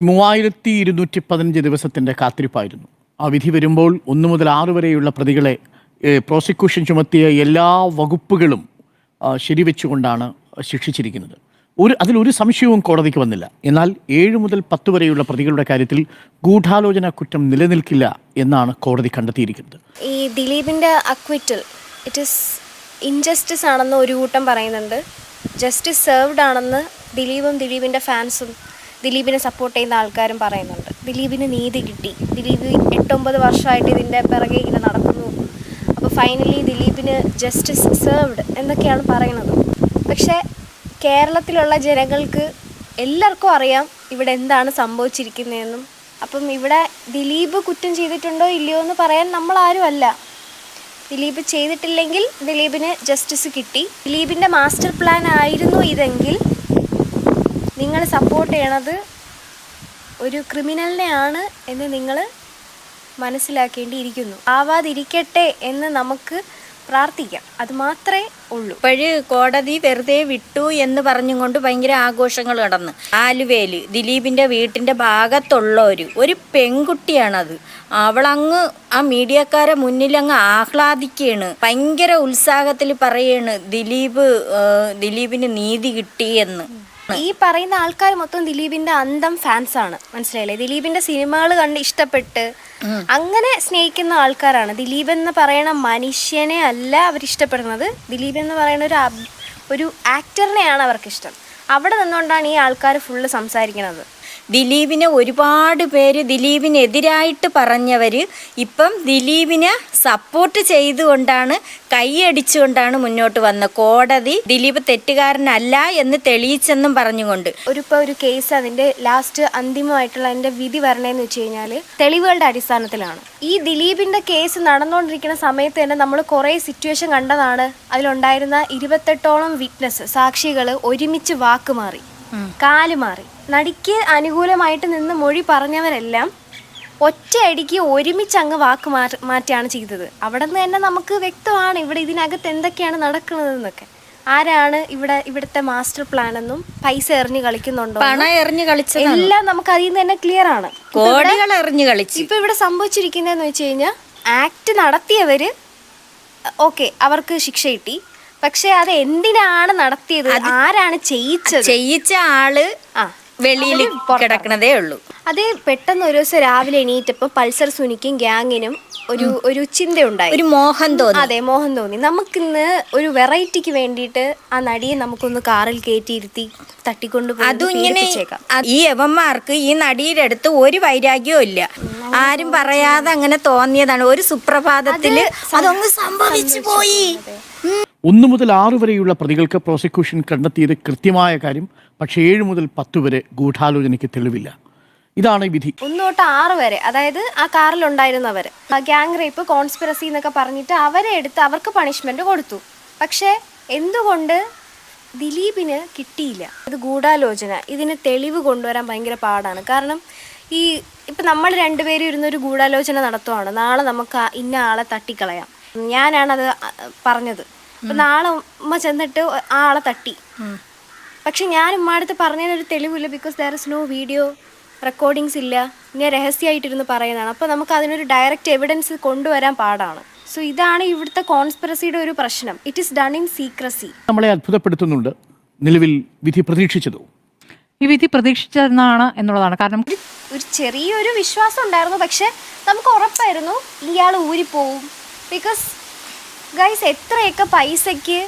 3215 ദിവസത്തിൻ്റെ കാത്തിരിപ്പായിരുന്നു. ആ വിധി വരുമ്പോൾ 1 മുതൽ 6 വരെയുള്ള പ്രതികളെ പ്രോസിക്യൂഷൻ ചുമത്തിയ എല്ലാ വകുപ്പുകളും ശരിവെച്ചുകൊണ്ടാണ് ശിക്ഷിച്ചിരിക്കുന്നത്. അതിലൊരു സംശയവും കോടതിക്ക് വന്നില്ല. എന്നാൽ 7 മുതൽ 10 വരെയുള്ള പ്രതികളുടെ കാര്യത്തിൽ ഗൂഢാലോചന കുറ്റം നിലനിൽക്കില്ല എന്നാണ് കോടതി കണ്ടെത്തിയിരിക്കുന്നത്. ഈ ദിലീപിൻ്റെ അക്വിറ്റൽ ഇറ്റ് ഈസ് ഇൻജസ്റ്റിസ് ആണെന്ന് ഒരു കൂട്ടം പറയുന്നുണ്ട്. ജസ്റ്റിസ് സെർവ്ഡ് ആണെന്ന് ദിലീപും ദിലീപിൻ്റെ ഫാൻസും ദിലീപിനെ സപ്പോർട്ട് ചെയ്യുന്ന ആൾക്കാരും പറയുന്നുണ്ട്. ദിലീപിന് നീതി കിട്ടി, ദിലീപ് 8-9 വർഷമായിട്ട് ഇതിൻ്റെ പിറകെ ഇങ്ങനെ നടക്കുന്നു, അപ്പോൾ ഫൈനലി ദിലീപിന് ജസ്റ്റിസ് സെർവ്ഡ് എന്നൊക്കെയാണ് പറയുന്നത്. പക്ഷേ കേരളത്തിലുള്ള ജനങ്ങൾക്ക് എല്ലാവർക്കും അറിയാം ഇവിടെ എന്താണ് സംഭവിച്ചിരിക്കുന്നതെന്നും. അപ്പം ഇവിടെ ദിലീപ് കുറ്റം ചെയ്തിട്ടുണ്ടോ ഇല്ലയോ എന്ന് പറയാൻ നമ്മളാരും അല്ല. ദിലീപ് ചെയ്തിട്ടില്ലെങ്കിൽ ദിലീപിന് ജസ്റ്റിസ് കിട്ടി. ദിലീപിൻ്റെ മാസ്റ്റർ പ്ലാൻ ആയിരുന്നു ഇതെങ്കിൽ നിങ്ങൾ സപ്പോർട്ട് ചെയ്യണത് ഒരു ക്രിമിനലിനെയാണ് എന്ന് നിങ്ങൾ മനസ്സിലാക്കേണ്ടിയിരിക്കുന്നു. ആവാതിരിക്കട്ടെ എന്ന് നമുക്ക് പ്രാർത്ഥിക്കാം, അത് മാത്രമേ ഉള്ളൂ. ഇപ്പോഴ് കോടതി വെറുതെ വിട്ടു എന്ന് പറഞ്ഞുകൊണ്ട് ഭയങ്കര ആഘോഷങ്ങൾ നടന്നു. ആലുവയിൽ ദിലീപിൻ്റെ വീട്ടിൻ്റെ ഭാഗത്തുള്ള ഒരു പെൺകുട്ടിയാണത്. അവളങ്ങ് ആ മീഡിയക്കാരെ മുന്നിലങ്ങ് ആഹ്ലാദിക്കുകയാണ്, ഭയങ്കര ഉത്സാഹത്തിൽ പറയാണ് ദിലീപിന് നീതി കിട്ടി എന്ന്. ഈ പറയുന്ന ആൾക്കാർ മൊത്തം ദിലീപിന്റെ അന്തം ഫാൻസാണ്, മനസ്സിലായില്ലേ? ദിലീപിന്റെ സിനിമകൾ കണ്ട് ഇഷ്ടപ്പെട്ട് അങ്ങനെ സ്നേഹിക്കുന്ന ആൾക്കാരാണ്. ദിലീപ് എന്ന് പറയുന്ന മനുഷ്യനെ അല്ല അവരിഷ്ടപ്പെടുന്നത്, ദിലീപ് എന്ന് പറയുന്ന ഒരു ആക്ടറിനെയാണ് അവർക്കിഷ്ടം. അവിടെ നിന്നുകൊണ്ടാണ് ഈ ആൾക്കാർ ഫുള്ള് സംസാരിക്കുന്നത്. ദിലീപിനെ ഒരുപാട് പേര് ദിലീപിനെതിരായിട്ട് പറഞ്ഞവർ ഇപ്പം ദിലീപിനെ സപ്പോർട്ട് ചെയ്തുകൊണ്ടാണ്, കൈയടിച്ചുകൊണ്ടാണ് മുന്നോട്ട് വന്നത്. കോടതി ദിലീപ് തെറ്റുകാരനല്ല എന്ന് തെളിയിച്ചെന്നും പറഞ്ഞുകൊണ്ട് ഒരു കേസ് അതിൻ്റെ ലാസ്റ്റ് അന്തിമമായിട്ടുള്ള അതിൻ്റെ വിധി വരണേന്ന് വെച്ച് കഴിഞ്ഞാൽ തെളിവുകളുടെ അടിസ്ഥാനത്തിലാണ്. ഈ ദിലീപിൻ്റെ കേസ് നടന്നുകൊണ്ടിരിക്കുന്ന സമയത്ത് തന്നെ നമ്മൾ കുറേ സിറ്റുവേഷൻ കണ്ടതാണ്. അതിലുണ്ടായിരുന്ന 28ഓളം വിറ്റ്നസ് സാക്ഷികൾ ഒരുമിച്ച് വാക്ക് മാറി, കാല് മാറി. നടിക്ക് അനുകൂലമായിട്ട് നിന്ന് മൊഴി പറഞ്ഞവരെല്ലാം ഒറ്റയടിക്ക് ഒരുമിച്ച് അങ്ങ് വാക്ക് മാറ്റിയാണ് ചെയ്തത്. അവിടെ നിന്ന് തന്നെ നമുക്ക് വ്യക്തമാണ് ഇവിടെ ഇതിനകത്ത് എന്തൊക്കെയാണ് നടക്കുന്നതെന്നൊക്കെ. ആരാണ് ഇവിടുത്തെ മാസ്റ്റർ പ്ലാൻ എന്നും പൈസ എറിഞ്ഞ് കളിക്കുന്നുണ്ടോ, പണം എറിഞ്ഞ് കളിച്ച എല്ലാം നമുക്ക് അതിൽ നിന്ന് തന്നെ ക്ലിയർ ആണ്. കോടികൾ എറിഞ്ഞ് കളിച്ചു. ഇപ്പൊ ഇവിടെ സംഭവിച്ചിരിക്കുന്നതെന്ന് വെച്ച് കഴിഞ്ഞാൽ ആക്ട് നടത്തിയവര് ഓക്കെ, അവർക്ക് ശിക്ഷ കിട്ടി. പക്ഷെ അത് എന്തിനാണ് നടത്തിയത്, ആരാണ് ചെയ്യിച്ച ആള് വെളിയിൽ കിടക്കണതേ ഉള്ളൂ. അത് പെട്ടെന്ന് ഒരു ദിവസം രാവിലെ എണീറ്റപ്പോൾ പൾസർ സുനിക്കും ഗ്യാങ്ങിനും ഒരു ചിന്തയുണ്ടായി, ഒരു മോഹം തോന്നി. അതെ, മോഹം തോന്നി. നമുക്കിന്ന് ഒരു വെറൈറ്റിക്ക് വേണ്ടിയിട്ട് ആ നടിയെ നമുക്കൊന്ന് കാറിൽ കയറ്റിയിരുത്തി തട്ടിക്കൊണ്ടുപോയി അതും ഇങ്ങനെ. ഈ യവന്മാർക്ക് ഈ നടിയുടെ അടുത്ത് ഒരു വൈരാഗ്യവും ഇല്ല, ആരും പറയാതെ അങ്ങനെ തോന്നിയതാണ്. ഒരു സുപ്രഭാതത്തില് അതൊന്ന് സംഭവിച്ചു പോയി. 1 മുതൽ 6 വരെയുള്ള പ്രതികൾക്ക് പ്രോസിക്യൂഷൻ കണ്ടെത്തിയത് കൃത്യമായ കാര്യം. പക്ഷേ 7 മുതൽ 10 വരെ ഗൂഢാലോചനയ്ക്ക് തെളിവില്ല. ഇതാണ് വിധി. 1 തൊട്ട് 6 വരെ, അതായത് ആ കാറിലുണ്ടായിരുന്നവർ ഗ്യാങ് റേപ്പ്, കോൺസ്പിറസി എന്നൊക്കെ പറഞ്ഞിട്ട് അവരെ എടുത്ത് അവർക്ക് പണിഷ്മെന്റ് കൊടുത്തു. പക്ഷേ എന്തുകൊണ്ട് ദിലീപിന് കിട്ടിയില്ല? ഇത് ഗൂഢാലോചന, ഇതിന് തെളിവ് കൊണ്ടുവരാൻ ഭയങ്കര പാടാണ്. കാരണം ഇപ്പം നമ്മൾ രണ്ടുപേരും ഇരുന്നൊരു ഗൂഢാലോചന നടത്തുവാണ്, നാളെ നമുക്ക് ഇന്ന ആളെ തട്ടിക്കളയാം, ഞാനാണത് പറഞ്ഞത്. അപ്പം നാളെ ഉമ്മ ചെന്നിട്ട് ആ ആളെ തട്ടി. പക്ഷെ ഞാൻ ഉമ്മടുത്ത് പറഞ്ഞതിനൊരു തെളിവില്ല, because there is no video recordings ഇല്ല, ഞാൻ രഹസ്യമായിട്ടിരുന്ന് പറയുന്നതാണ്. അപ്പോൾ നമുക്ക് അതിനൊരു ഡയറക്റ്റ് എവിഡൻസ് കൊണ്ടുവരാൻ പാടാണ്. സോ ഇതാണ് ഇവിടുത്തെ കോൺസ്പിറസിയുടെ ഒരു പ്രശ്നം. It is done in secrecy. നമ്മളെ അത്ഭുതപ്പെടുത്തുന്നുണ്ട്. നിലവിൽ വിധി പ്രതീക്ഷിച്ചതോ? ഈ വിധി പ്രതീക്ഷിച്ചതെന്നാണ് എന്നുള്ളതാണ്. കാരണം ഒരു ചെറിയൊരു വിശ്വാസം ഉണ്ടായിരുന്നു, പക്ഷെ നമുക്ക് ഉറപ്പായിരുന്നു ഇയാൾ ഊരിപ്പോവും. ബിക്കോസ് ഗൈസ്, എത്രയൊക്കെ പൈസയ്ക്ക്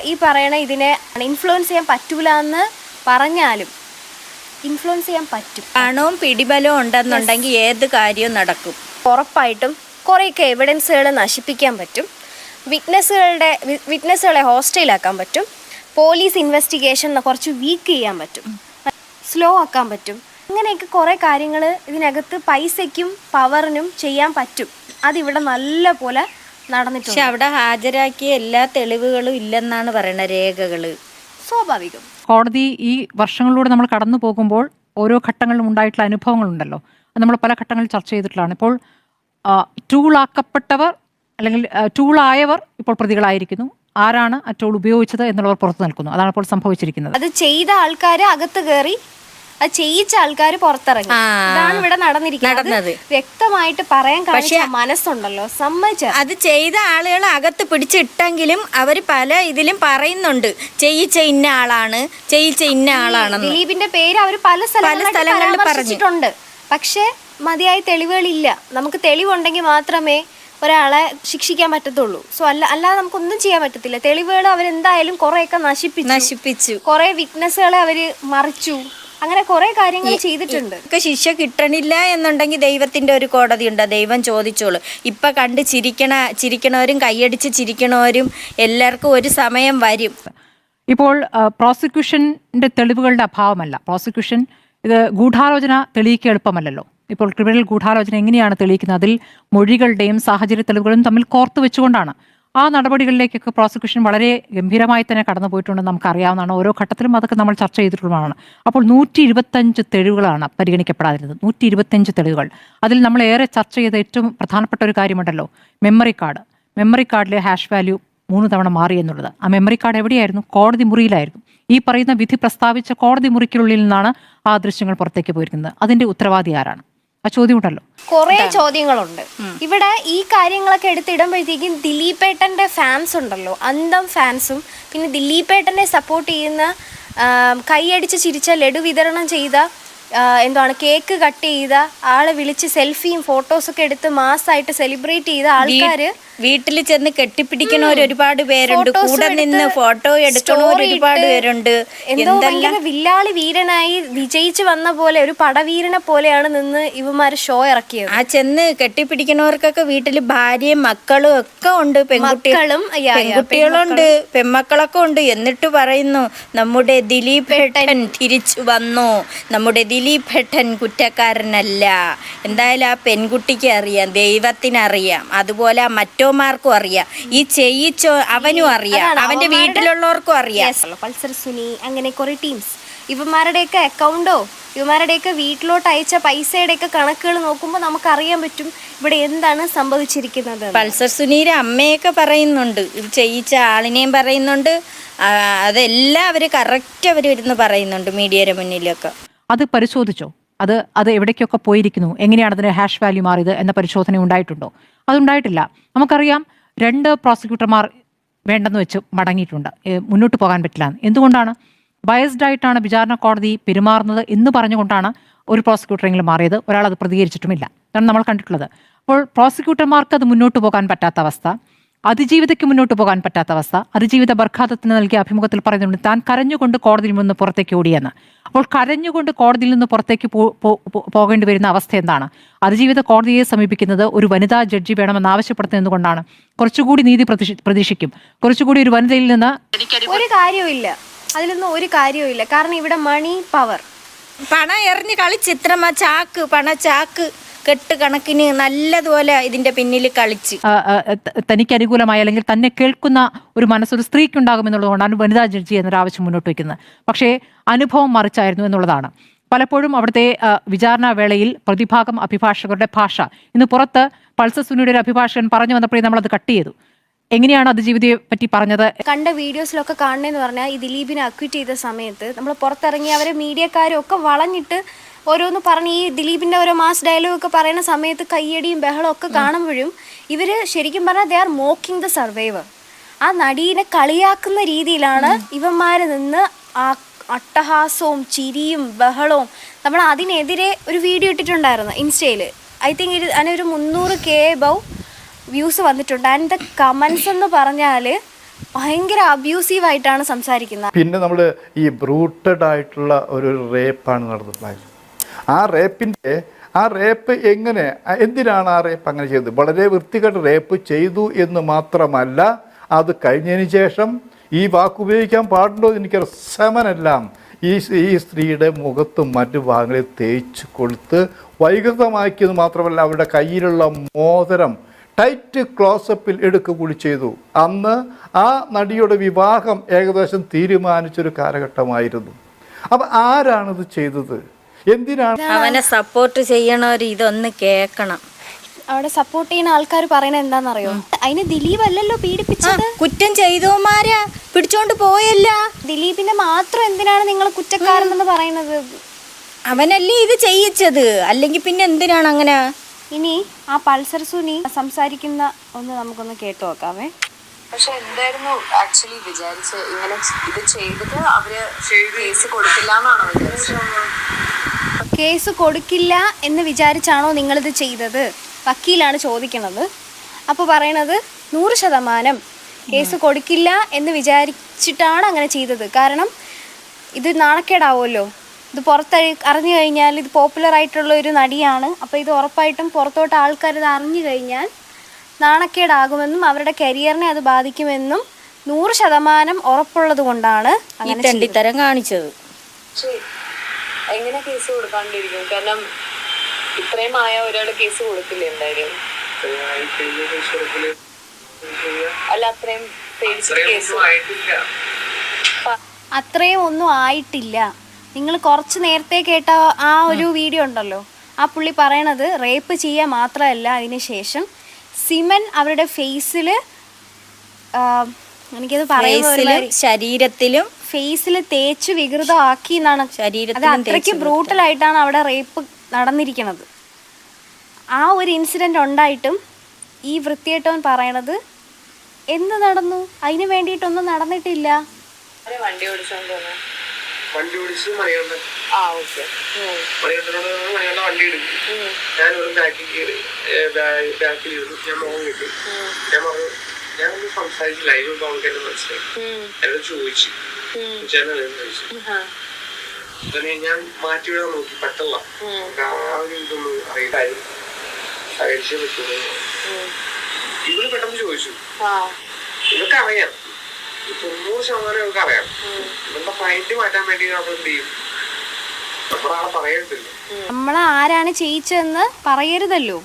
ഈ പറയണ ഇതിനെ ഇൻഫ്ലുവൻസ് ചെയ്യാൻ പറ്റൂല എന്ന് പറഞ്ഞാലും ഇൻഫ്ലുവൻസ് ചെയ്യാൻ പറ്റും. പണവും പിടിബലവും ഉണ്ടെന്നുണ്ടെങ്കിൽ ഏത് കാര്യവും നടക്കും. ഉറപ്പായിട്ടും കുറേയൊക്കെ എവിഡൻസുകൾ നശിപ്പിക്കാൻ പറ്റും, വിറ്റ്നസ്സുകളെ ഹോസ്റ്റൈലാക്കാൻ പറ്റും, പോലീസ് ഇൻവെസ്റ്റിഗേഷൻ കുറച്ച് വീക്ക് ചെയ്യാൻ പറ്റും, സ്ലോ ആക്കാൻ പറ്റും. അങ്ങനെയൊക്കെ കുറേ കാര്യങ്ങൾ ഇതിനകത്ത് പൈസയ്ക്കും പവറിനും ചെയ്യാൻ പറ്റും. അതിവിടെ നല്ല പോലെ നടന്നിട്ടുണ്ട്. പക്ഷെ അവിടെ ഹാജരാക്കിയ എല്ലാ തെളിവുകളും ഇല്ലെന്നാണ് പറയുന്നത്, രേഖകള്. സ്വാഭാവികം. കോടതി ഈ വർഷങ്ങളിലൂടെ നമ്മൾ കടന്നു പോകുമ്പോൾ ഓരോ ഘട്ടങ്ങളിലും ഉണ്ടായിട്ടുള്ള അനുഭവങ്ങളുണ്ടല്ലോ, അത് നമ്മൾ പല ഘട്ടങ്ങളിൽ ചർച്ച ചെയ്തിട്ടുള്ളതാണ്. ഇപ്പോൾ ടൂളാക്കപ്പെട്ടവർ അല്ലെങ്കിൽ ടൂളായവർ ഇപ്പോൾ പ്രതികളായിരിക്കുന്നു. ആരാണ് ആ ടൂൾ ഉപയോഗിച്ചത് എന്നുള്ളവർ പുറത്തു നിൽക്കുന്നു. അതാണ് ഇപ്പോൾ സംഭവിച്ചിരിക്കുന്നത്. അത് ചെയ്ത ആൾക്കാർ അകത്ത് കയറി അത് ചെയ്യിച്ച ആൾക്കാർ പുറത്തിറങ്ങി. ഇതാണ് ഇവിടെ നടന്നിരിക്കുന്നത്. വ്യക്തമായിട്ട് പറയാൻ കാണിച്ച മനസ്സുണ്ടല്ലോ, സമ്മതിച്ച. അത് ചെയ്ത ആളുകൾ അകത്ത് പിടിച്ചിട്ടെങ്കിലും അവർ പല ഇതിലും പറയുന്നുണ്ട് ചെയ്യിച്ച ഇന്ന ആളാണ്, ചെയ്യിച്ച ഇന്ന ആളാണെന്ന്. ദിലീപിന്റെ പേര് അവർ പല സ്ഥലങ്ങളിൽ പറഞ്ഞിട്ടുണ്ട്. പക്ഷെ മതിയായ തെളിവുകളില്ല. നമുക്ക് തെളിവുണ്ടെങ്കിൽ മാത്രമേ ഒരാളെ ശിക്ഷിക്കാൻ പറ്റത്തുള്ളൂ. സോ അല്ലാതെ നമുക്കൊന്നും ചെയ്യാൻ പറ്റത്തില്ല. തെളിവുകൾ അവരെന്തായാലും കുറെയൊക്കെ നശിപ്പിച്ചു, കുറെ വിറ്റ്നസ്സുകളെ അവര് മറിച്ചു, അങ്ങനെ കുറെ കാര്യങ്ങൾ ചെയ്തിട്ടുണ്ട്. ശിക്ഷ കിട്ടണില്ല എന്നുണ്ടെങ്കിൽ ദൈവത്തിന്റെ ഒരു കോടതി ഉണ്ട്, ദൈവം ചോദിച്ചോളൂ. ഇപ്പൊ കണ്ട് ചിരിക്കണവരും കൈയടിച്ച് ചിരിക്കണവരും എല്ലാവർക്കും ഒരു സമയം വരും. ഇപ്പോൾ പ്രോസിക്യൂഷന്റെ തെളിവുകളുടെ അഭാവമല്ല, പ്രോസിക്യൂഷൻ ഇത് ഗൂഢാലോചന തെളിയിക്കുക എളുപ്പമല്ലല്ലോ. ഇപ്പോൾ ക്രിമിനൽ ഗൂഢാലോചന എങ്ങനെയാണ് തെളിയിക്കുന്നത്? അതിൽ മൊഴികളുടെയും സാഹചര്യ തെളിവുകളും തമ്മിൽ കോർത്തു വെച്ചുകൊണ്ടാണ്. ആ നടപടികളിലേക്കൊക്കെ പ്രോസിക്യൂഷൻ വളരെ ഗംഭീരമായി തന്നെ കടന്നു പോയിട്ടുണ്ടെന്ന് നമുക്കറിയാവുന്നതാണ്. ഓരോ ഘട്ടത്തിലും അതൊക്കെ നമ്മൾ ചർച്ച ചെയ്തിട്ടുള്ളതാണ്. അപ്പോൾ 125 തെളിവുകളാണ് പരിഗണിക്കപ്പെടാതിരുന്നത്. 125 തെളിവുകൾ. അതിൽ നമ്മൾ ഏറെ ചർച്ച ചെയ്ത ഏറ്റവും പ്രധാനപ്പെട്ട ഒരു കാര്യമുണ്ടല്ലോ, മെമ്മറി കാർഡ്. മെമ്മറി കാർഡിലെ ഹാഷ് വാല്യൂ 3 തവണ മാറി എന്നുള്ളത്. ആ മെമ്മറി കാർഡ് എവിടെയായിരുന്നു? കോടതി മുറിയിലായിരുന്നു. ഈ പറയുന്ന വിധി പ്രസ്താവിച്ച കോടതി മുറിക്കുള്ളിൽ നിന്നാണ് ആ ദൃശ്യങ്ങൾ പുറത്തേക്ക് പോയിരിക്കുന്നത്. അതിന്റെ ഉത്തരവാദി ആരാണ്? ആ ചോദ്യം ഉണ്ടല്ലോ. കുറെ ചോദ്യങ്ങളുണ്ട് ഇവിടെ. ഈ കാര്യങ്ങളൊക്കെ എടുത്തിടുമ്പോഴത്തേക്കും ദിലീപേട്ടന്റെ ഫാൻസ് ഉണ്ടല്ലോ, അന്തം ഫാൻസും, പിന്നെ ദിലീപേട്ടനെ സപ്പോർട്ട് ചെയ്യുന്ന, കൈയടിച്ച് ചിരിച്ച, ലഡു വിതരണം ചെയ്ത, എന്താണ് കേക്ക് കട്ട് ചെയ്ത ആളെ വിളിച്ച് സെൽഫിയും ഫോട്ടോസൊക്കെ എടുത്ത് മാസായിട്ട് സെലിബ്രേറ്റ് ചെയ്ത ആൾക്കാര്, വീട്ടിൽ ചെന്ന് കെട്ടിപ്പിടിക്കണവർ ഒരുപാട് പേരുണ്ട്, കൂടെ നിന്ന് ഫോട്ടോ എടുക്കണവർ ഒരുപാട് പേരുണ്ട്. എന്തോ ഭയങ്കര വില്ലാളി വീരനായി വിജയിച്ചു വന്ന പോലെ, ഒരു പടവീരനെ പോലെയാണ് നിന്ന് ഇവന്മാര് ഷോ ഇറക്കിയത്. ആ ചെന്ന് കെട്ടിപ്പിടിക്കണവർക്കൊക്കെ വീട്ടില് ഭാര്യയും മക്കളും ഒക്കെ ഉണ്ട്, പെൺകുട്ടികളുണ്ട്, പെൺമക്കളൊക്കെ ഉണ്ട്. എന്നിട്ട് പറയുന്നു നമ്മുടെ ദിലീപേട്ടൻ തിരിച്ചു വന്നു, നമ്മുടെ ദിലീപേട്ടൻ കുറ്റക്കാരനല്ല. എന്തായാലും ആ പെൺകുട്ടിക്ക് അറിയാം, ദൈവത്തിനറിയാം, അതുപോലെ മറ്റോമാർക്കും അറിയാം, ഈ ചെയ്യിച്ചോ അവനും അറിയാം, അവന്റെ വീട്ടിലുള്ളവർക്കും അറിയാം. പൾസർ സുനി, അങ്ങനെ കുറെ ടീംസ്, ഇവന്മാരുടെയൊക്കെ അക്കൗണ്ടോ ഇവന്മാരുടെയൊക്കെ വീട്ടിലോട്ട് അയച്ച പൈസയുടെയൊക്കെ കണക്കുകൾ നോക്കുമ്പോൾ നമുക്കറിയാൻ പറ്റും ഇവിടെ എന്താണ് സംഭവിച്ചിരിക്കുന്നത്. പൾസർ സുനിയുടെ അമ്മയൊക്കെ പറയുന്നുണ്ട്, ഇത് ചെയ്യിച്ച ആളിനെയും പറയുന്നുണ്ട്. അതെല്ലാം അവർ കറക്റ്റ് അവർ ഇരുന്ന് പറയുന്നുണ്ട് മീഡിയയുടെ മുന്നിലൊക്കെ. അത് പരിശോധിച്ചോ? അത് എവിടേക്കൊക്കെ പോയിരിക്കുന്നു, എങ്ങനെയാണ് അതിന് ഹാഷ് വാല്യൂ മാറിയത് എന്ന പരിശോധന ഉണ്ടായിട്ടുണ്ടോ? അതുണ്ടായിട്ടില്ല. നമുക്കറിയാം 2 പ്രോസിക്യൂട്ടർമാർ വേണ്ടെന്ന് വെച്ച് മടങ്ങിയിട്ടുണ്ട്, മുന്നോട്ട് പോകാൻ പറ്റില്ല. എന്തുകൊണ്ടാണ്? ബയസ്ഡ് ആയിട്ടാണ് വിചാരണ കോടതി പെരുമാറുന്നത് എന്ന് പറഞ്ഞുകൊണ്ടാണ് ഒരു പ്രോസിക്യൂട്ടറെങ്കിലും മാറിയത്. ഒരാൾ അത് പ്രതികരിച്ചിട്ടുമില്ല. അതാണ് നമ്മൾ കണ്ടിട്ടുള്ളത്. അപ്പോൾ പ്രോസിക്യൂട്ടർമാർക്ക് അത് മുന്നോട്ട് പോകാൻ പറ്റാത്ത അവസ്ഥ, അതിജീവിതയ്ക്ക് മുന്നോട്ട് പോകാൻ പറ്റാത്ത അവസ്ഥ. അതിജീവിത ബർഖാദത്തിന് നൽകിയ അഭിമുഖത്തിൽ പറയുന്നുണ്ട് താൻ കരഞ്ഞുകൊണ്ട് കോടതിയിൽ നിന്ന് പുറത്തേക്ക് ഓടിയെന്ന്. അപ്പോൾ കരഞ്ഞുകൊണ്ട് കോടതിയിൽ നിന്ന് പുറത്തേക്ക് പോകേണ്ടി വരുന്ന അവസ്ഥ എന്താണ്? അതിജീവിത കോടതിയെ സമീപിക്കുന്നത് ഒരു വനിതാ ജഡ്ജി വേണമെന്ന് ആവശ്യപ്പെടുന്നത് കൊണ്ടാണ്. കുറച്ചുകൂടി നീതി പ്രതീക്ഷിക്കും. കുറച്ചുകൂടി ഒരു വനിതയിൽ നിന്ന് ഒരു കാര്യവുമില്ല, അതിലൊന്നും ഒരു കാര്യവുമില്ല. കാരണം ഇവിടെ മണി പവർ, പണം എറിഞ്ഞ് കളിച്ചിത്രമാ ചാക്ക്, പണച്ചാക്ക് കെട്ട് കണക്കിന് നല്ലതുപോലെ ഇതിന്റെ പിന്നിൽ കളിച്ച് തനിക്ക് അനുകൂലമായ അല്ലെങ്കിൽ തന്നെ കേൾക്കുന്ന ഒരു മനസ്സൊരു സ്ത്രീക്ക് ഉണ്ടാകുമെന്നുള്ളതുകൊണ്ടാണ് വനിതാ ജഡ്ജി എന്നൊരു ആവശ്യം മുന്നോട്ട് വയ്ക്കുന്നത്. പക്ഷേ അനുഭവം മറിച്ചായിരുന്നു എന്നുള്ളതാണ്. പലപ്പോഴും അവിടുത്തെ വിചാരണ വേളയിൽ പ്രതിഭാഗം അഭിഭാഷകരുടെ ഭാഷ ഇന്ന് പുറത്ത് പൾസർ സുനിയുടെ ഒരു അഭിഭാഷകൻ പറഞ്ഞു വന്നപ്പോഴേ നമ്മളത് കട്ട് ചെയ്തു. എങ്ങനെയാണ് അതിജീവിതയെ പറ്റി പറഞ്ഞത്? കണ്ട വീഡിയോസിലൊക്കെ കാണുന്നതെന്ന് പറഞ്ഞാൽ ഈ ദിലീപിനെ അക്വിറ്റ് ചെയ്ത സമയത്ത് നമ്മൾ പുറത്തിറങ്ങി അവരെ മീഡിയക്കാരും ഒക്കെ വളഞ്ഞിട്ട് ഓരോന്ന് പറഞ്ഞ് ഈ ദിലീപിൻ്റെ ഓരോ മാസ് ഡയലോഗ് ഒക്കെ പറയുന്ന സമയത്ത് കയ്യടിയും ബഹളവും ഒക്കെ കാണുമ്പോഴും ഇവർ ശരിക്കും പറഞ്ഞാൽ they are mocking the survivor. ആ നടീനെ കളിയാക്കുന്ന രീതിയിലാണ് ഇവന്മാർ നിന്ന് ആ അട്ടഹാസവും ചിരിയും ബഹളവും. നമ്മൾ അതിനെതിരെ ഒരു വീഡിയോ ഇട്ടിട്ടുണ്ടായിരുന്നു ഇൻസ്റ്റയിൽ. ഐ തിങ്ക് അതിനൊരു 300K എബവ് വ്യൂസ് വന്നിട്ടുണ്ട്. ആൻഡ് ദ കമൻസ് എന്ന് പറഞ്ഞാൽ ഭയങ്കര അബ്യൂസീവായിട്ടാണ് സംസാരിക്കുന്നത്. പിന്നെ നമ്മൾ ഈ ബ്രൂട്ടഡ് ആയിട്ടുള്ള ഒരു റേപ്പാണ് നടന്നിട്ടുണ്ടായത്. ആ റേപ്പ് എങ്ങനെ, എന്തിനാണ് ആ റേപ്പ് അങ്ങനെ ചെയ്തത്? വളരെ വൃത്തികെട്ട റേപ്പ് ചെയ്തു എന്ന് മാത്രമല്ല, അത് കഴിഞ്ഞതിന് ശേഷം ഈ വാക്കുപയോഗിക്കാൻ പാടുണ്ടോ എനിക്കറിയാം, സമനെല്ലാം ഈ സ്ത്രീയുടെ മുഖത്തും മറ്റു ഭാഗങ്ങളിൽ തേച്ച് കൊടുത്ത് വൈകൃതമാക്കിയത് മാത്രമല്ല, അവരുടെ കയ്യിലുള്ള മോതിരം ടൈറ്റ് ക്ലോസപ്പിൽ എടുക്കുക കൂടി ചെയ്തു. അന്ന് ആ നടിയുടെ വിവാഹം ഏകദേശം തീരുമാനിച്ചൊരു കാലഘട്ടമായിരുന്നു. അപ്പം ആരാണിത് ചെയ്തത്? എന്തിനാണ്? അവനെ സപ്പോർട്ട് ചെയ്യണവർ ഇതൊന്ന് കേൾക്കണം. അവിടെ സപ്പോർട്ട് ചെയ്യുന്ന ആൾക്കാർ പറയുന്നത് എന്താണെന്നറിയോ? അതിന് ദിലീപ് അല്ലല്ലോ പീഡിപ്പിച്ചത്, കുറ്റം ചെയ്തോമാരാ പിടിച്ചോണ്ട് പോയല്ല. ദിലീപിനെ മാത്രം എന്തിനാണ് നിങ്ങൾ കുറ്റക്കാരനെന്ന് പറയുന്നത്? അവനല്ലേ ഇത് ചെയ്യിച്ചത്, അല്ലെങ്കിൽ പിന്നെ എന്തിനാണ് അങ്ങനെ? ഇനി ആ പൾസർ സുനി സംസാരിക്കുന്ന ഒന്ന് നമുക്കൊന്ന് കേട്ടു നോക്കാമേ. പക്ഷെ എന്തായിരുന്നു ആക്ച്വലി വിചാരിച്ച് ഇങ്ങനെ ഇത് ചെയ്തിട്ട് അവര് കേസ് കൊടുക്കില്ല എന്നാണോ വിചാരിച്ചത്? കേസ് കൊടുക്കില്ല എന്ന് വിചാരിച്ചാണോ നിങ്ങളിത് ചെയ്തത്? വക്കീലാണ് ചോദിക്കുന്നത്. അപ്പോൾ പറയണത് 100% കേസ് കൊടുക്കില്ല എന്ന് വിചാരിച്ചിട്ടാണ് അങ്ങനെ ചെയ്തത്. കാരണം ഇത് നാണക്കേടാവുമല്ലോ, ഇത് അറിഞ്ഞു കഴിഞ്ഞാൽ ഇത് പോപ്പുലർ ആയിട്ടുള്ള ഒരു നടിയാണ്. അപ്പോൾ ഇത് ഉറപ്പായിട്ടും പുറത്തോട്ട് ആൾക്കാർ ഇത് അറിഞ്ഞു കഴിഞ്ഞാൽ നാണക്കേടാകുമെന്നും അവരുടെ കരിയറിനെ അത് ബാധിക്കുമെന്നും 100% ഉറപ്പുള്ളത് കൊണ്ടാണ് ഈ അങ്ങനെ തെണ്ടിത്തരം കാണിച്ചത്. പക്ഷേ എങ്ങനെ കേസ് കൊടുക്കാണ്ടിരിക്കും? കാരണം ഇത്രയും ആയ ഒരാൾ കേസ് കൊടുക്കില്ല എന്തായാലും. അല്ല അത്രയും പേടിച്ചിട്ട് കേസ് അത്രയും ഒന്നും ആയിട്ടില്ല. നിങ്ങൾ കുറച്ച് നേരത്തെ കേട്ട ആ ഒരു വീഡിയോ ഉണ്ടല്ലോ, ആ പുള്ളി പറയണത് റേപ്പ് ചെയ്യുക മാത്രമല്ല, അതിന് ശേഷം സിമൻ അവരുടെ ഫേസിൽ, എനിക്കത് പറയുമ്പോൾ ശരീരത്തിലും ഫേസിൽ തേച്ച് വികൃതമാക്കി എന്നാണ്. അത് അത്രയ്ക്ക് ബ്രൂട്ടലായിട്ടാണ് അവിടെ റേപ്പ് നടന്നിരിക്കുന്നത്. ആ ഒരു ഇൻസിഡൻറ്റ് ഉണ്ടായിട്ടും ഈ വൃത്തിയേട്ടവൻ പറയണത് എന്ത് നടന്നു, അതിന് വേണ്ടിയിട്ടൊന്നും നടന്നിട്ടില്ല. വണ്ടി ഓടിച്ചോണ്ട് തോന്നുന്നു. വണ്ടി ഓടിച്ച് മണികണ്ഠൻ മണികണ്ഠനോട് മണികണ്ഠ വണ്ടി എടുക്കും. ഞാനിവിടെ ബാക്കിലിരുന്നു. ഞാൻ മോഹം കിട്ടി. ഞാൻ പറഞ്ഞു, ഞാനൊന്നും സംസാരിച്ചില്ല. അതിനൊന്നും അവൾക്ക് എന്നെ മനസ്സിലായി. എന്നോട് ചോദിച്ചു ഞാൻ മാറ്റിവിടാൻ നോക്കി, പറ്റല്ല. ആ ഒരു ഇതൊന്നും അറിയില്ല, സഹകരിച്ചേ പറ്റുള്ളൂ. ഇവര് പെട്ടെന്ന് ചോദിച്ചു. ഇവർക്ക് അറിയാം, 90% ഇവർക്ക് അറിയാം. ഇവരുടെ മൈൻഡ് മാറ്റാൻ വേണ്ടി നമ്മൾ എന്ത് ചെയ്യും? നമ്മുടെ ആളെ പറയത്തില്ല, നമ്മളാരാണ് ചെയ്യിച്ചതെന്ന് പറയരുതല്ലോ.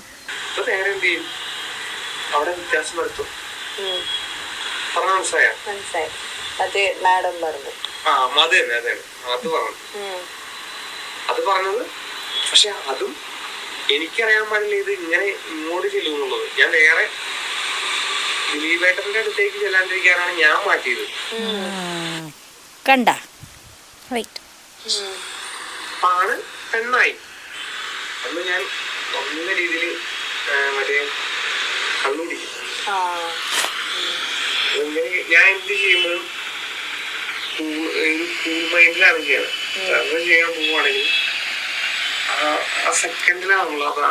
ഇപ്പൊ നേരെ എന്ത് ചെയ്യും? അവിടെ വ്യത്യാസം വരുത്തും. പറഞ്ഞ മനസ്സിലായോ? മനസ്സിലായി. മറ്റേ മാഡം പറഞ്ഞു. അത് തന്നെ അത് പറഞ്ഞു. അത് പറഞ്ഞത്. പക്ഷെ അതും എനിക്കറിയാൻ പാടില്ല ഇത് ഇങ്ങനെ ഇങ്ങോട്ട് ചെല്ലുന്നുള്ളത്. ഞാൻ വേറെ ദിലീപേട്ടന്റെ അടുത്തേക്ക് ചെല്ലാണ്ടിരിക്കാനാണ് ഞാൻ മാറ്റിയത്. കണ്ട ആണ് പെണ്ണായി. അന്ന് ഞാൻ നല്ല രീതിയിൽ മറ്റേ കണ്ണുപിടിക്കും. ഞാൻ എന്ത് ചെയ്യുമ്പോഴും കൂൾ മൈൻഡിലാണ് ചെയ്യണം. സർവേ ചെയ്യാൻ പോവുകയാണെങ്കിൽ ആ സെക്കൻഡിലാണല്ലോ അത്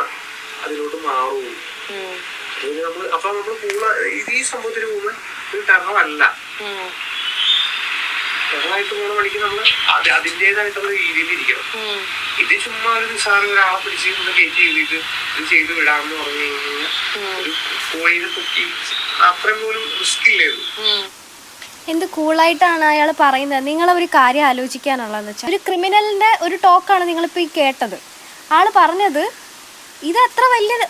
അതിലോട്ട് മാറുള്ളൂ. അപ്പൊ നമ്മള് ഈ സംഭവത്തിന് പോകുന്ന ഒരു ടെററല്ല. ടെററായിട്ട് പോകുന്ന പണിക്ക് നമ്മള് അതിൻ്റെതായിട്ടുള്ള രീതിയിൽ ഇരിക്കണം. ഇത് ചുമ്മാ ഒരു നിസ്സാര ഒരാളെ പിടിച്ച് ഒന്ന് കയറ്റി ചെയ്തിട്ട് ഇത് ചെയ്ത് വിടാമെന്ന് പറഞ്ഞു കഴിഞ്ഞാൽ ഒരു കോഴിനെ പൊക്കി അത്രയും പോലും റിസ്ക് ഇല്ലേത്. എന്ത് കൂളായിട്ടാണ് അയാൾ പറയുന്നത്. നിങ്ങളൊരു കാര്യം ആലോചിക്കാനുള്ളതെന്ന് വെച്ചാൽ, ഒരു ക്രിമിനലിൻ്റെ ഒരു ടോക്കാണ് നിങ്ങളിപ്പോൾ ഈ കേട്ടത്. ആൾ പറഞ്ഞത് ഇത് അത്ര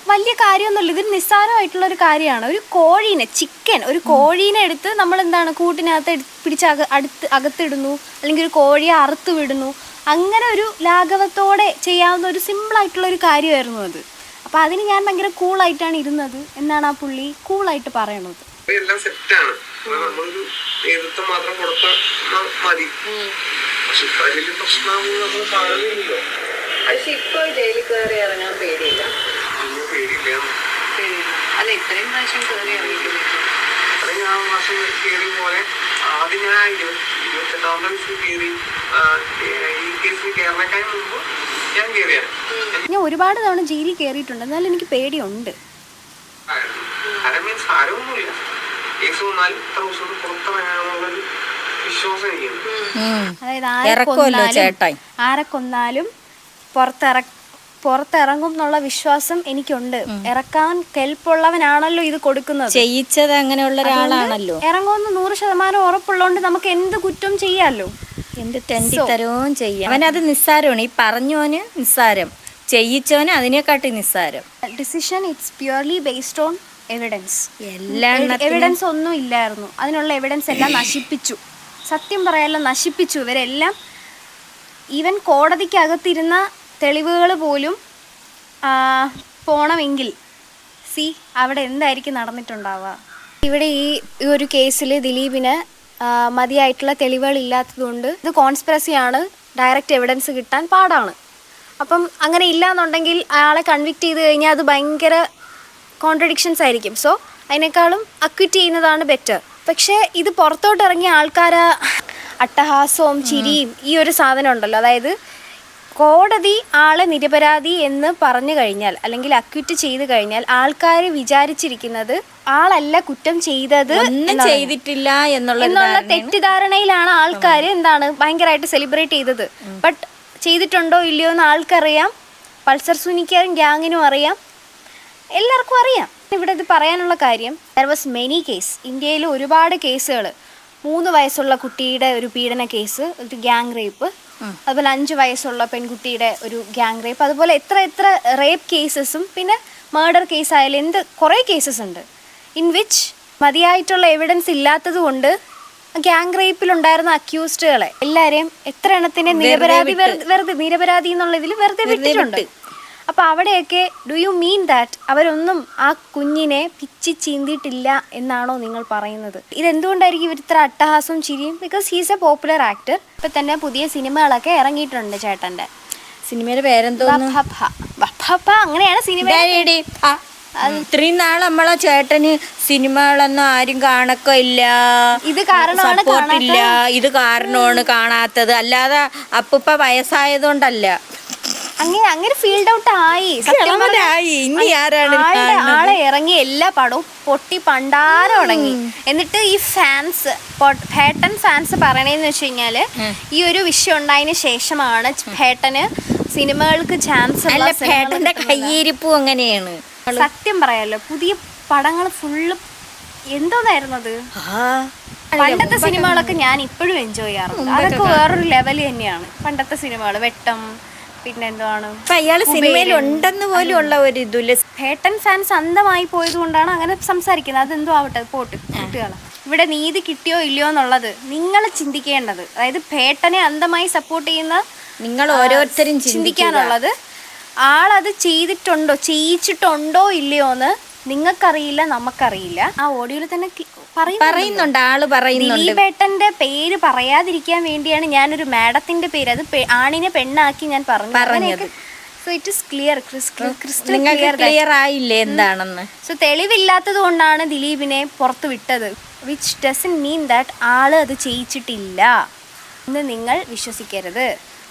വലിയ കാര്യമൊന്നുമില്ല, ഇതൊരു നിസ്സാരമായിട്ടുള്ളൊരു കാര്യമാണ്. ഒരു കോഴീനെ, ഒരു കോഴീനെ എടുത്ത് നമ്മൾ എന്താണ് കൂട്ടിനകത്ത് പിടിച്ച് അകത്തിടുന്നു, അല്ലെങ്കിൽ ഒരു കോഴിയെ അറുത്ത് വിടുന്നു. അങ്ങനെ ഒരു ലാഘവത്തോടെ ചെയ്യാവുന്ന ഒരു സിമ്പിളായിട്ടുള്ളൊരു കാര്യമായിരുന്നു അത്. അപ്പോൾ അതിന് ഞാൻ ഭയങ്കര കൂളായിട്ടാണ് ഇരുന്നത് എന്നാണ് ആ പുള്ളി കൂളായിട്ട് പറയണത്. എല്ലാം സെറ്റാണ്. നമ്മളൊരു നേതൃത്വം മാത്രം കൊടുത്താൽ മതി. പക്ഷെ ഇത്ര വലിയ പ്രശ്നമാകുമ്പോൾ നമ്മൾ കാണുന്നില്ലല്ലോ. പക്ഷെ ഇപ്പൊ ജയിലിൽ കയറി ഇറങ്ങാൻ പേടിയില്ല. പേടിയില്ല. അല്ല ഇത്രയും പ്രാവശ്യം കയറി ഇറങ്ങിയിട്ടില്ല. ഇത്രയും ആ മാസം കയറി പോലെ ആദ്യം ഞാൻ 28ാമത്തെ വയസ്സിൽ കയറി. ഈ കേസിൽ കയറിനേക്കാൾ മുമ്പ് ഞാൻ കയറിയാണ്. ഞാൻ ഒരുപാട് തവണ ജയിലിൽ കയറിയിട്ടുണ്ട്, എന്നാലും എനിക്ക് പേടിയുണ്ട്. മീൻസ് ആരൊന്നുമില്ല. കേസ് വന്നാൽ ഇത്ര ദിവസം പുറത്തിറങ്ങാനുള്ളൊരു വിശ്വാസം എനിക്കുണ്ട്. അതായത് ആരെ കൊന്നാലും പുറത്തിറങ്ങും എന്നുള്ള വിശ്വാസം എനിക്കുണ്ട്. ഇറക്കാൻ കെൽപ്പുള്ളവനാണല്ലോ ഇത് കൊടുക്കുന്നത്, ചെയ്യിച്ചത് അങ്ങനെയുള്ള ഒരാളാണല്ലോ. ഇറങ്ങുമെന്ന് 100% ഉറപ്പുള്ളതുകൊണ്ട് നമുക്ക് എന്ത് കുറ്റം ചെയ്യാമല്ലോ, എന്ത് തെണ്ടിത്തരവും ചെയ്യാം. അവനത് നിസ്സാരമാണ്. ഈ പറഞ്ഞോന് നിസ്സാരം, ചെയ്യിച്ചോന് അതിനെക്കാട്ടി നിസ്സാരം. Decision it's purely based on evidence. Evidence ഒന്നും ഇല്ലായിരുന്നു. അതിനുള്ള എവിഡൻസ് എല്ലാം നശിപ്പിച്ചു. സത്യം പറയാനുള്ള നശിപ്പിച്ചു ഇവരെല്ലാം. ഈവൻ കോടതിക്കകത്തിരുന്ന തെളിവുകൾ പോലും പോണമെങ്കിൽ അവിടെ എന്തായിരിക്കും നടന്നിട്ടുണ്ടാവുക. ഇവിടെ ഈ ഒരു കേസിൽ ദിലീപിന് മതിയായിട്ടുള്ള തെളിവുകൾ ഇല്ലാത്തതുകൊണ്ട് ഇത് കോൺസ്പിറസിയാണ്, ഡയറക്റ്റ് എവിഡൻസ് കിട്ടാൻ പാടാണ്. അപ്പം അങ്ങനെ ഇല്ലാന്നുണ്ടെങ്കിൽ അയാളെ കൺവിക്റ്റ് ചെയ്ത് കഴിഞ്ഞാൽ അത് ഭയങ്കര കോൺട്രഡിക്ഷൻസ് ആയിരിക്കും. സോ അതിനേക്കാളും അക്വിറ്റ് ചെയ്യുന്നതാണ് ബെറ്റർ. പക്ഷേ ഇത് പുറത്തോട്ട് ഇറങ്ങിയ ആൾക്കാരെ അട്ടഹാസവും ചിരിയും ഈ ഒരു സാധനം ഉണ്ടല്ലോ, അതായത് കോടതി ആളെ നിരപരാധി എന്ന് പറഞ്ഞു കഴിഞ്ഞാൽ അല്ലെങ്കിൽ അക്വിറ്റ് ചെയ്ത് കഴിഞ്ഞാൽ ആൾക്കാർ വിചാരിച്ചിരിക്കുന്നത് ആളല്ല കുറ്റം ചെയ്തത്, ഒന്നും ചെയ്തിട്ടില്ല എന്നുള്ള തെറ്റിദ്ധാരണയിലാണ് ആൾക്കാർ എന്താണ് ഭയങ്കരമായിട്ട് സെലിബ്രേറ്റ് ചെയ്തത്. ബട്ട് ചെയ്തിട്ടുണ്ടോ ഇല്ലയോ എന്ന് ആൾക്കറിയാം, പൾസർ സുനിക്കാരും ഗ്യാങ്ങിനും അറിയാം, എല്ലാവർക്കും അറിയാം. ഇവിടെ ഇത് പറയാനുള്ള കാര്യം, ദർ വാസ് മെനി കേസ്, ഇന്ത്യയിൽ ഒരുപാട് കേസുകൾ, 3 വയസ്സുള്ള കുട്ടിയുടെ ഒരു പീഡന കേസ്, ഒരു ഗ്യാങ് റേപ്പ്, അതുപോലെ 5 വയസ്സുള്ള പെൺകുട്ടിയുടെ ഒരു ഗ്യാങ് റേപ്പ്, അതുപോലെ എത്ര റേപ്പ് കേസസും പിന്നെ മർഡർ കേസായാലും കുറേ കേസസ് ഉണ്ട് ഇൻ വിച്ച് മതിയായിട്ടുള്ള എവിഡൻസ് ഇല്ലാത്തത് കൊണ്ട് ഗ്യാങ് റേപ്പിലുണ്ടായിരുന്ന അക്യൂസ്ഡുകളെ എല്ലാവരെയും എത്ര എണ്ണത്തിനെ നിരപരാധി എന്നുള്ള ഇതിൽ വെറുതെ വിട്ടിട്ടുണ്ട്. അപ്പോൾ അവിടെയൊക്കെ ഡു യു മീൻ ദാറ്റ് അവരൊന്നും ആ കുഞ്ഞിനെ പിച്ചി ചീന്തിയിട്ടില്ല എന്നാണോ നിങ്ങൾ പറയുന്നത്? ഇതെന്തുകൊണ്ടായിരിക്കും ഇവർ ഇത്ര അട്ടഹാസവും ചിരിയും? Because he's A popular actor. ഇപ്പം തന്നെ പുതിയ സിനിമകളൊക്കെ ഇറങ്ങിയിട്ടുണ്ട് ചേട്ടൻ്റെ. സിനിമയുടെ പേരെന്തോ അങ്ങനെയാണ് സിനിമ. ഇത്രയും നാൾ നമ്മളെ ചേട്ടന് സിനിമകളൊന്നും ആരും കാണക്കോ ഇല്ല, ഇത് കാരണമാണ് സപ്പോർട്ടില്ല, ഇത് കാരണമാണ് കാണാത്തത്, അല്ലാതെ അപ്പൂപ്പ വയസ്സായതുകൊണ്ടല്ല. അങ്ങനെ ഫീൽഡ് ഔട്ട് ആയി. ഇനി ആരാണ് ആളെ ഇറങ്ങി എല്ലാ പടവും പൊട്ടി പണ്ടാരം തുടങ്ങി. എന്നിട്ട് ഈ ഫാൻസ്, ഭേട്ടൻ ഫാൻസ് പറയണേന്ന് വെച്ച് കഴിഞ്ഞാല് ഈ ഒരു വിഷയം ഉണ്ടായതിനു ശേഷമാണ് ഭേട്ടന് സിനിമകൾക്ക് ചാൻസ്. ഭേട്ടന്റെ കയ്യിരിപ്പും അങ്ങനെയാണ്. സത്യം പറയാലോ, പുതിയ പടങ്ങൾ ഫുള്ള് എന്തോന്നായിരുന്നത്. പണ്ടത്തെ സിനിമകളൊക്കെ ഞാൻ ഇപ്പോഴും എൻജോയ് ചെയ്യാറുണ്ട്. അതൊക്കെ വേറൊരു ലെവൽ തന്നെയാണ് പണ്ടത്തെ സിനിമകൾ. വെട്ടം, പിന്നെന്താണ് അയാള് സിനിമയിൽ ഉണ്ടെന്ന് പോലും ഉള്ള ഒരു ഇതില്. ഭേട്ടൻ ഫാൻസ് അന്ധമായി പോയത് കൊണ്ടാണ് അങ്ങനെ സംസാരിക്കുന്നത്. അതെന്തോ ആവട്ടെ, പോട്ട് കുട്ടികളെ. ഇവിടെ നീതി കിട്ടിയോ ഇല്ലയോ എന്നുള്ളത് നിങ്ങൾ ചിന്തിക്കേണ്ടത്. അതായത് ഭേട്ടനെ അന്ധമായി സപ്പോർട്ട് ചെയ്യുന്ന നിങ്ങൾ ഓരോരുത്തരും ചിന്തിക്കാനുള്ളത്, ആളത് ചെയ്തിട്ടുണ്ടോ ചെയ്യിച്ചിട്ടുണ്ടോ ഇല്ലയോ എന്ന് നിങ്ങൾക്കറിയില്ല, നമുക്കറിയില്ല. ആ ഓഡിയോയിൽ തന്നെ പറയുന്നുണ്ട്, ആള് പറയുന്നുണ്ട്. ദിലീപേട്ടന്റെ പേര് പറയാതിരിക്കാൻ വേണ്ടിയാണ് ഞാനൊരു മാഡത്തിന്റെ പേര്, അത് ആണിനെ പെണ്ണാക്കി ഞാൻ പറഞ്ഞത്. So it is clear, clear ആയില്ലേ എന്താണെന്ന്. സോ തെളിവില്ലാത്തത് കൊണ്ടാണ് ദിലീപിനെ പുറത്തു വിട്ടത്. വിച്ച് ഡസൻറ്റ് മീൻ ദാറ്റ് ആള് അത് ചെയ്യിച്ചിട്ടില്ല എന്ന് നിങ്ങൾ വിശ്വസിക്കരുത്.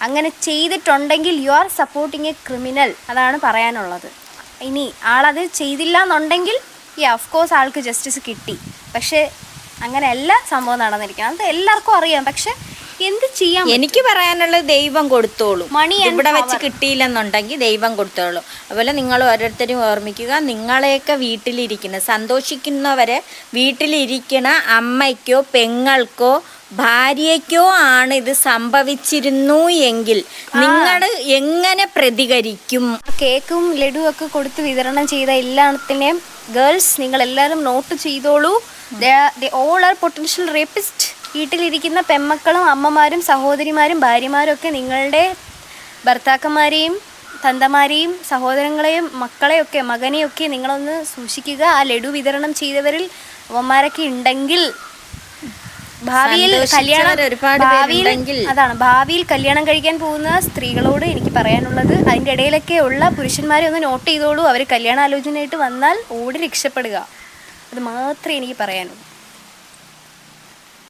അങ്ങനെ ചെയ്തിട്ടുണ്ടെങ്കിൽ you are supporting A criminal, അതാണ് പറയാനുള്ളത്. ഇനി ആളത് ചെയ്തില്ല എന്നുണ്ടെങ്കിൽ ഓഫ് കോഴ്സ് ആൾക്ക് ജസ്റ്റിസ് കിട്ടി. പക്ഷെ അങ്ങനെയല്ല സംഭവം നടന്നിരിക്കണം, അത് എല്ലാവർക്കും അറിയാം. പക്ഷെ എന്ത് ചെയ്യാം? എനിക്ക് പറയാനുള്ളത് ദൈവം കൊടുത്തോളൂ. ഇവിടെ വെച്ച് കിട്ടിയില്ലെന്നുണ്ടെങ്കിൽ ദൈവം കൊടുത്തോളൂ. അതുപോലെ നിങ്ങൾ ഓരോരുത്തരും ഓർമ്മിക്കുക, നിങ്ങളെയൊക്കെ വീട്ടിലിരിക്കുന്ന സന്തോഷിക്കുന്നവരെ വീട്ടിലിരിക്കണ അമ്മയ്ക്കോ പെങ്ങൾക്കോ ഭാര്യയ്ക്കോ ആണ് ഇത് സംഭവിച്ചിരുന്നു എങ്കിൽ നിങ്ങൾ എങ്ങനെ പ്രതികരിക്കും? കേക്കും ലഡുവും ഒക്കെ കൊടുത്ത് വിതരണം ചെയ്ത എല്ലാത്തിനെയും ഗേൾസ് നിങ്ങൾ എല്ലാവരും നോട്ട് ചെയ്തോളൂ. They all are potential rapist. വീട്ടിലിരിക്കുന്ന പെമ്മക്കളും അമ്മമാരും സഹോദരിമാരും ഭാര്യമാരും ഒക്കെ നിങ്ങളുടെ ഭർത്താക്കന്മാരെയും തന്തമാരെയും സഹോദരങ്ങളെയും മക്കളെയൊക്കെ മകനെയൊക്കെ നിങ്ങളൊന്ന് സൂക്ഷിക്കുക. ആ ലഡു വിതരണം ചെയ്തവരിൽ അവന്മാരൊക്കെ ഉണ്ടെങ്കിൽ ഭാവിയിൽ കല്യാണം കഴിക്കാൻ പോകുന്ന സ്ത്രീകളോട് എനിക്ക് പറയാനുള്ളത്, അതിൻ്റെ ഇടയിലൊക്കെ ഉള്ള പുരുഷന്മാരെ ഒന്ന് നോട്ട് ചെയ്തോളൂ. അവർ കല്യാണാലോചനയായിട്ട് വന്നാൽ ഓടി രക്ഷപ്പെടുക. അത് മാത്രമേ എനിക്ക് പറയാനുള്ളൂ.